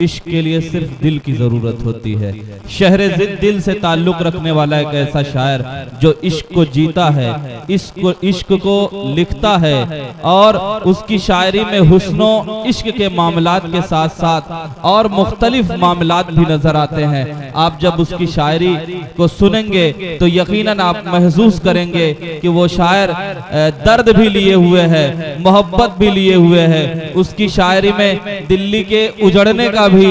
इश्क के लिए सिर्फ दिल की जरूरत होती है। शहर जिद दिल से ताल्लुक रखने वाला एक ऐसा शायर जो इश्क को जीता है, इश्क को लिखता है और उसकी शायरी में हुस्नो इश्क के मामलात के साथ साथ और मुख्तलिफ मामलात भी नजर आते हैं। आप जब उसकी शायरी को सुनेंगे तो यकीनन आप महसूस करेंगे कि वो शायर दर्द भी लिए हुए है, मोहब्बत भी लिए हुए है। उसकी शायरी में दिल्ली के उजड़ने का भी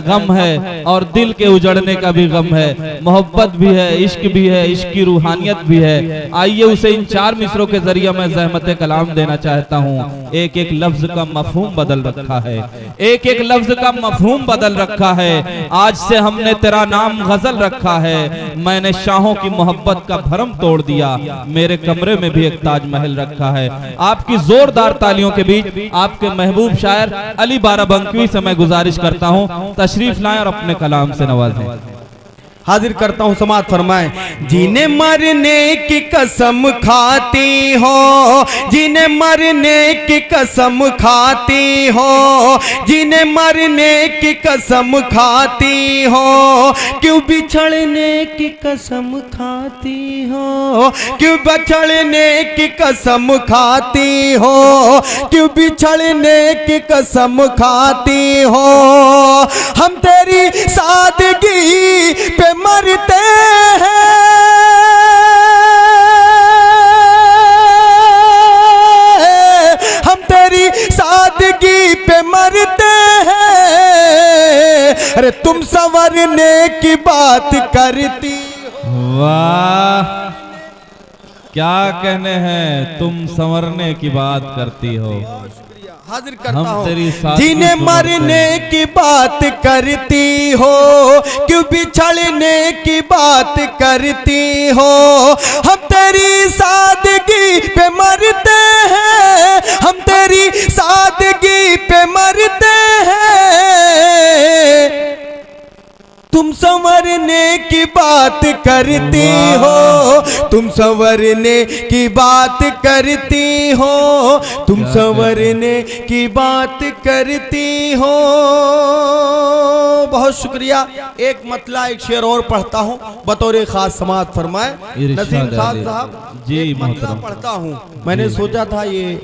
गम है और दिल के उजड़ने का भी गम है, मोहब्बत भी है, इश्क भी है, इश्क की रूहानियत भी है। आइए उसे इन 4 मिसरों के जरिए मैं ज़हमत कलाम देना चाहता हूँ। एक एक लफ्ज का मफहूम बदल रखा है, एक एक लफ्ज का मफहूम बदल रखा है। आज से हमने तेरा नाम गजल रखा है, मैंने शाहों की मोहब्बत का भरम तोड़ दिया, मेरे कमरे में भी एक ताजमहल रखा है। आपकी जोरदार तालियों के बीच आपके महबूब शायर अली बाराबंकी से मैं गुजारिश करता हूँ तशरीफ लाएं और अपने कलाम से नवाजें। हाजिर करता हूँ, समाअत फरमाएं। जिन्हें मरने की कसम खाती हो, जिन्हें मरने की कसम खाती हो, जिन्हें मरने की कसम खाती हो, क्यों बिछड़ने की कसम खाती हो, क्यों बिछड़ने की कसम खाती हो, क्यों बिछड़ने की कसम खाती हो। हम तेरी सादगी पे मरते हैं, हम तेरी सादगी पे मरते हैं। अरे तुम संवरने की बात करती हो। वाह, क्या कहने हैं, तुम संवरने की बात करती हो। हाजिर करता हूँ। जिन्हें मरने की बात करती हो, क्यों बिछड़ने की बात करती हो। हम तेरी सादगी पे मरते हैं, हम तेरी सादगी पे मरते हैं। तुम संवरने की बात करती हो, तुम संवरने की बात करती हो, तुम संवरने की बात करती हो। बहुत शुक्रिया। एक मतला एक शेर और पढ़ता हूँ बतौर खास समाअत फरमाए। नसीम साहब जी, मतला पढ़ता हूँ। मैंने सोचा था ये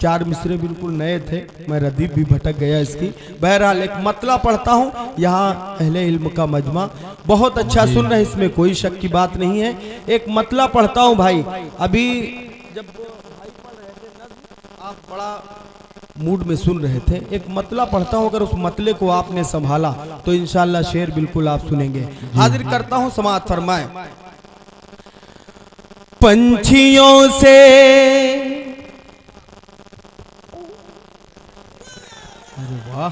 4 मिसरे बिल्कुल नए थे, मैं रदीफ भी भटक गया इसकी। बहरहाल एक मतला पढ़ता हूँ। यहाँ अहले इल्म का मजमा बहुत अच्छा सुन रहे हैं, इसमें कोई शक की बात नहीं है। एक मतला पढ़ता हूँ भाई। अभी जब भाई पढ़ रहे थे आप बड़ा मूड में सुन रहे थे। एक मतला पढ़ता हूँ, अगर उस मतले को आपने संभाला तो इंशाअल्लाह शेर बिल्कुल आप सुनेंगे। हाजिर करता हूँ, समाअत फरमाएं। पंछियों से वाह,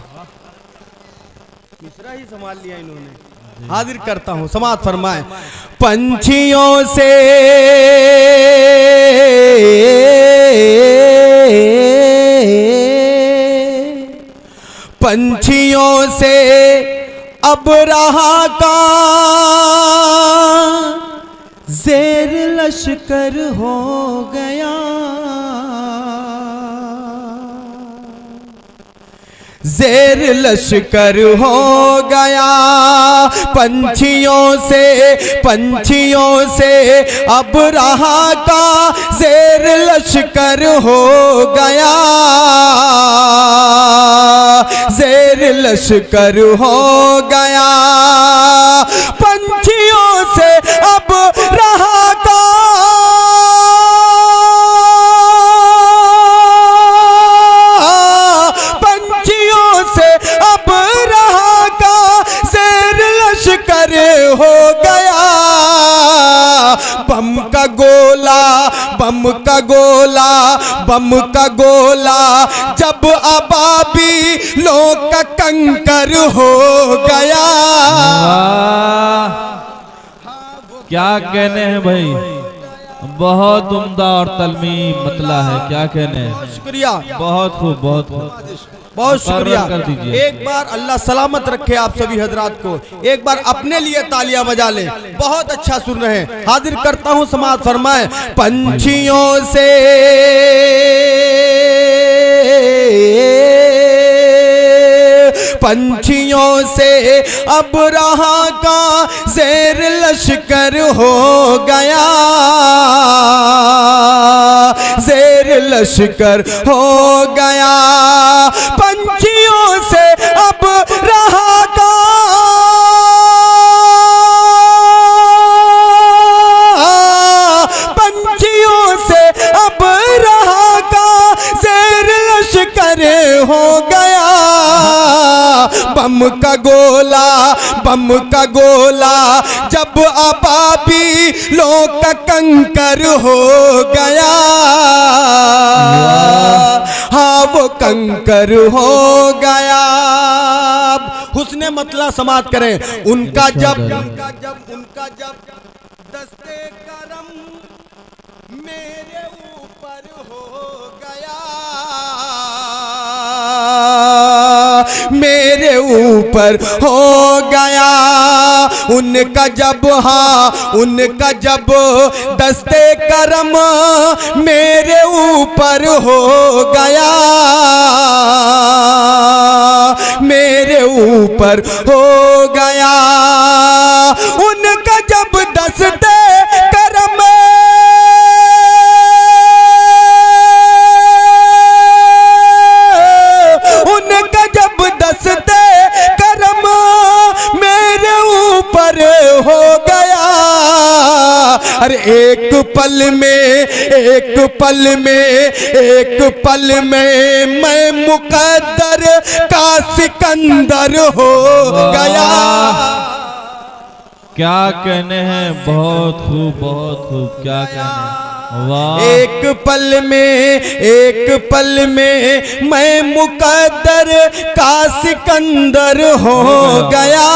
मिसरा ही संभाल लिया इन्होंने। हाजिर करता हूं, समाअत फरमाएं। पंछियों से पंछियों से अब रहा का ज़ेर लश्कर हो गया, ज़ेर लश्कर हो गया। पंछियों से अब रहा का ज़ेर लश्कर हो गया, ज़ेर लश्कर हो गया। पंछियों से अब रहा का हो गया। बम का गोला, बम का गोला, बम का गोला जब अबाबीलों का कंकर हो गया। क्या कहने हैं भाई, बहुत उम्दा और तलमी मतला है, क्या कहने हैं। शुक्रिया, बहुत खूब, बहुत खूब, बहुत शुक्रिया। एक बार अल्लाह सलामत रखे आप सभी हजरात को। एक बार अपने लिए तालियां बजा लें, बहुत अच्छा सुन रहे हैं। हाजिर करता हूं, समाअत फरमाएं। पंछियों से पंछियों से अब रहा का शेर लश्कर हो गया, शेर लश्कर हो गया। पंछियों से अब रहा का अब रहा का शेर लश्कर हो गया। बम का गोला जब अबाबी लोग का कंकर हो गया, हाँ वो कंकर हो गया। हुस्ने मतला समाप्त करें। उनका जब दस्ते करम मेरे ऊपर हो गया, मेरे ऊपर हो गया। उनका जब दस्ते करम मेरे ऊपर हो गया, मेरे ऊपर हो गया। उनका जब दस्ते करम हो गया। अरे एक पल में मैं मुकद्दर का सिकंदर हो गया। क्या कहने हैं, बहुत खूब क्या कहने। एक पल में मैं मुकद्दर का सिकंदर हो गया,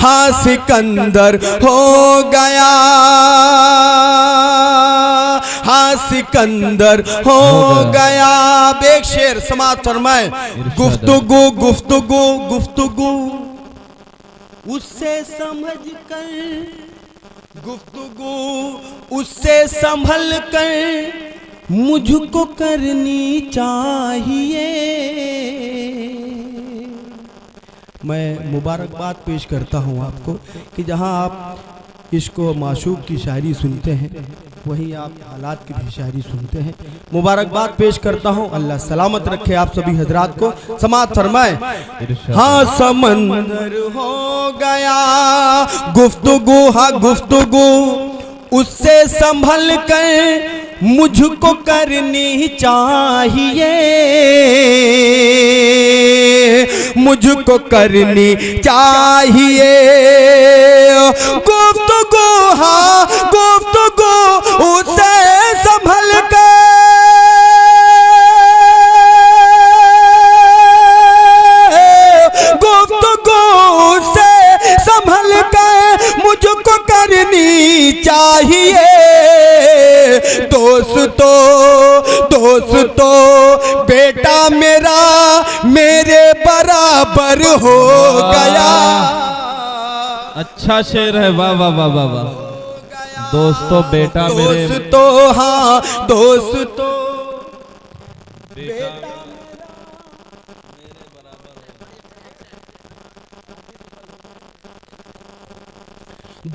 हाँ सिकंदर हो गया, हाँ सिकंदर हो गया। एक शेर समाप्त फरमाए। गुफ्तगू उससे समझ कर, गुफ्तगू उससे संभल कर मुझको करनी चाहिए। मैं मुबारकबाद पेश करता हूँ आपको कि जहाँ आप इश्क व माशूक की शायरी सुनते हैं वहीं आप हालात की भी शायरी सुनते हैं। मुबारकबाद पेश करता हूँ। अल्लाह सलामत रखे आप सभी हजरात को। समात फरमाए। हाँ समंदर हो गया गुफ्तगू, हाँ गुफ्तगू उससे संभल कर मुझको करनी चाहिए, मुझको करनी चाहिए। गुफ्तगू, हाँ गुफ्तगू उसे संभल कर मुझको करनी चाहिए। दोस्तों बेटा मेरा मेरे बराबर हो गया। अच्छा शेर है, वाह वाह वाह वाह वाह। दोस्तों बेटा मेरे, दोस्तों हाँ दोस्तों बेटा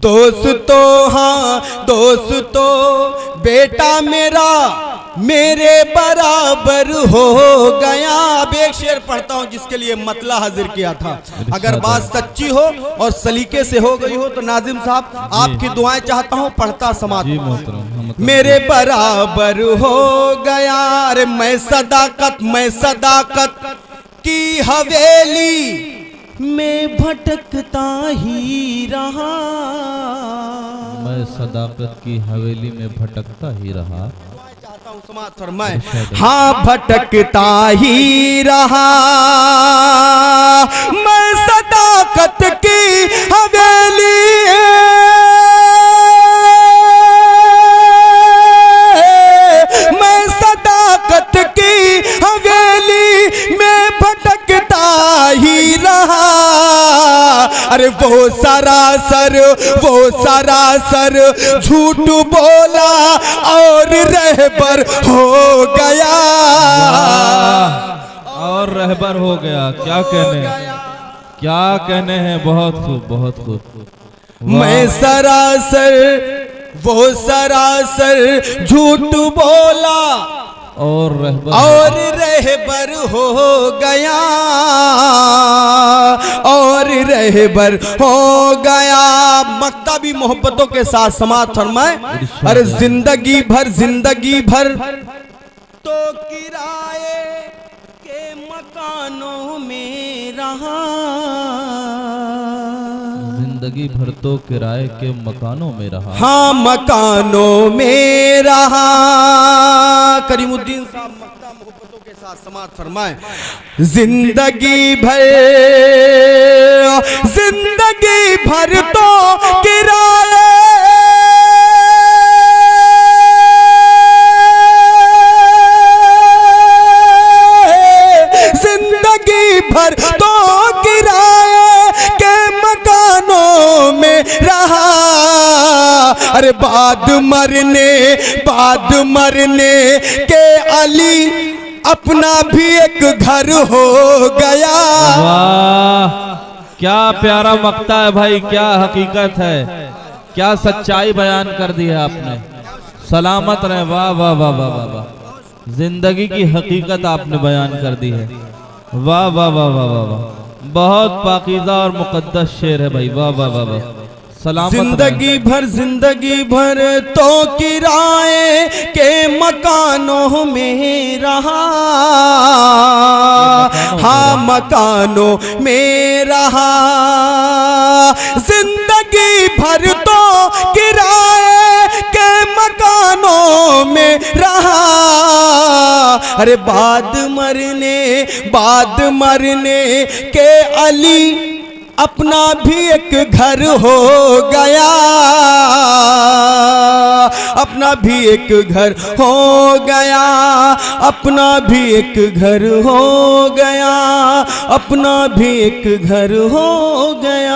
दोस्तों हाँ दोस्तों बेटा मेरा मेरे बराबर हो गया। अब एक शेर पढ़ता हूँ जिसके लिए मतला हाजिर किया था। अगर बात सच्ची हो और सलीके से हो गई हो तो नाजिम साहब आपकी दुआएं चाहता हूँ, पढ़ता समाज। मेरे बराबर हो गया। अरे मैं सदाकत की हवेली मैं भटकता ही रहा। मैं सदाकत की हवेली में भटकता ही रहा। समात फरमाए। हाँ भटकता ही रहा मैं सदाकत की हवेली, मैं सदाकत की हवेली में भटकता ही रहा। अरे वो सरासर झूठ बोला और रहबर हो गया। और रहबर हो गया। क्या कहने, क्या कहने हैं, बहुत खूब, बहुत खूब। मैं सरासर, वो सरासर झूठ बोला और रहबर हो गया, और रहबर हो गया। मक्ता भी मोहब्बतों के साथ समाज फरमाए। अरे जिंदगी भर तो किराए के मकानों में रहा, जिंदगी भर तो किराए के मकानों में रहा। हाँ मकानों में रहा। करीमुद्दीन साहब मक्ता मोहब्बतों के साथ समाज फरमाए। जिंदगी भर तो किराए भर तो किराए के मकानों में रहा। अरे बाद मरने के अली अपना भी एक घर हो गया। वाह, क्या प्यारा मक्ता है भाई, क्या हकीकत है, क्या सच्चाई बयान कर दी है आपने। सलामत रहे। वाह वाह वाह वाह वाह वाह, जिंदगी की हकीकत आपने बयान कर दी है। वाह वाह वाह वाह वाह वाह, बहुत पाकीज़ा और मुक़द्दस शेर है भाई। वाह वाह वाह वाह, सलामत। जिंदगी भर तो किराए के मकानों में रहा, हाँ मकानों में रहा। जिंदगी भर तो किराए के मकानों में रहा। अरे बाद मरने के अली अपना भी एक घर हो गया, अपना भी एक घर हो गया, अपना भी एक घर हो गया, अपना भी एक घर हो गया।